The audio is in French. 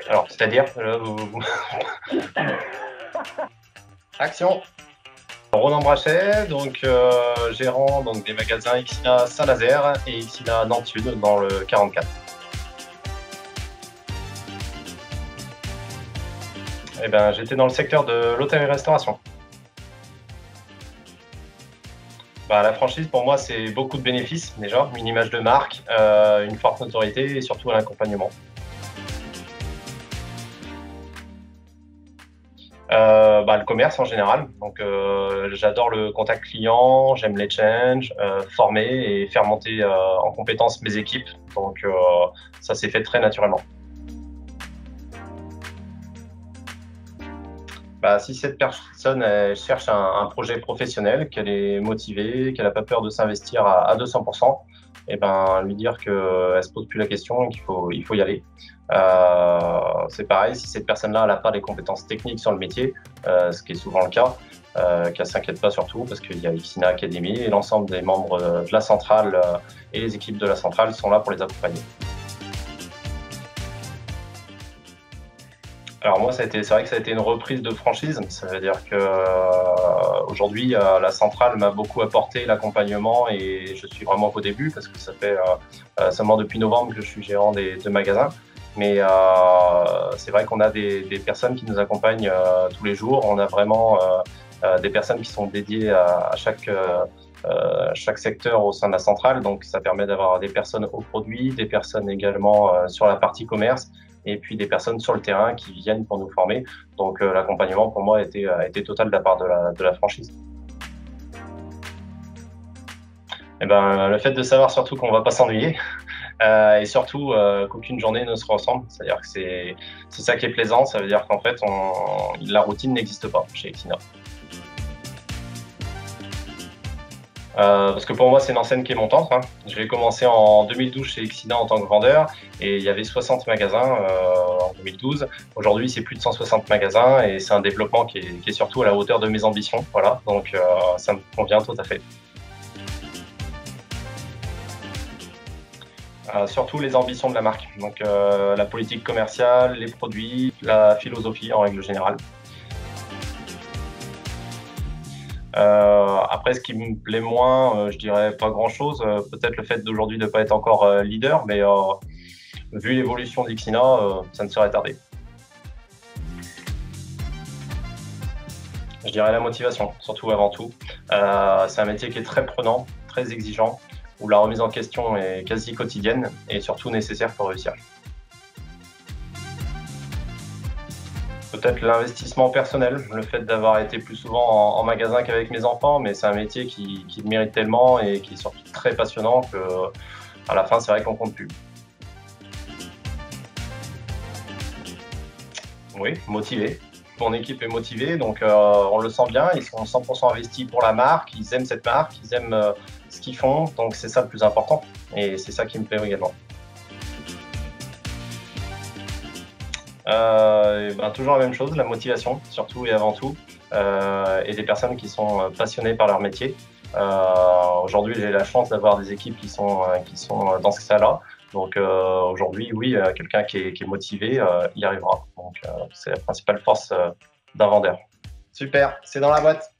Alors, c'est-à-dire, action. Ronan Brachet, donc gérant donc, des magasins Xina Saint-Nazaire et Xina Nantes-Sud dans le 44. Eh ben, j'étais dans le secteur de l'hôtellerie-restauration. La franchise, pour moi, c'est beaucoup de bénéfices, déjà, une image de marque, une forte notoriété et surtout un accompagnement. Le commerce en général. Donc, j'adore le contact client, j'aime les challenges, former et faire monter en compétence mes équipes. Donc, ça s'est fait très naturellement. Si cette personne elle cherche un projet professionnel, qu'elle est motivée, qu'elle n'a pas peur de s'investir à 200%, et lui dire qu'elle ne se pose plus la question et qu'il faut y aller. C'est pareil, si cette personne-là n'a pas les compétences techniques sur le métier, ce qui est souvent le cas, qu'elle ne s'inquiète pas surtout parce qu'il y a Xina Academy et l'ensemble des membres de la centrale et les équipes de la centrale sont là pour les accompagner. Alors moi, c'est vrai que ça a été une reprise de franchise. Ça veut dire que aujourd'hui, la centrale m'a beaucoup apporté l'accompagnement et je suis vraiment qu'au début parce que ça fait seulement depuis novembre que je suis gérant des deux magasins. Mais c'est vrai qu'on a des personnes qui nous accompagnent tous les jours. On a vraiment des personnes qui sont dédiées à chaque secteur au sein de la centrale. Donc ça permet d'avoir des personnes au produit, des personnes également sur la partie commerce et puis des personnes sur le terrain qui viennent pour nous former. Donc l'accompagnement pour moi a été total de la part de la franchise. Le fait de savoir surtout qu'on ne va pas s'ennuyer et surtout qu'aucune journée ne se ressemble. C'est-à-dire que c'est ça qui est plaisant. Ça veut dire qu'en fait, la routine n'existe pas chez Xina. Parce que pour moi, c'est une enseigne qui est montante. J'ai commencé en 2012 chez Xina en tant que vendeur et il y avait 60 magasins en 2012. Aujourd'hui, c'est plus de 160 magasins et c'est un développement qui est surtout à la hauteur de mes ambitions. Voilà, donc ça me convient tout à fait. Surtout les ambitions de la marque, donc la politique commerciale, les produits, la philosophie en règle générale. Après, ce qui me plaît moins, je dirais pas grand-chose. Peut-être le fait d'aujourd'hui de ne pas être encore leader, mais vu l'évolution d'Xina, ça ne serait tardé. Je dirais la motivation, surtout avant tout. C'est un métier qui est très prenant, très exigeant, où la remise en question est quasi quotidienne et surtout nécessaire pour réussir. Peut-être l'investissement personnel, le fait d'avoir été plus souvent en magasin qu'avec mes enfants, mais c'est un métier qui le mérite tellement et qui est surtout très passionnant qu'à la fin, c'est vrai qu'on compte plus. Oui, motivé. Mon équipe est motivée, donc on le sent bien. Ils sont 100% investis pour la marque, ils aiment cette marque, ils aiment ce qu'ils font, donc c'est ça le plus important. Et c'est ça qui me plaît également. Toujours la même chose, la motivation, surtout et avant tout, et des personnes qui sont passionnées par leur métier. Aujourd'hui, j'ai la chance d'avoir des équipes qui sont dans ce cas-là. Donc aujourd'hui, oui, quelqu'un qui est motivé y arrivera. Donc c'est la principale force d'un vendeur. Super, c'est dans la boîte.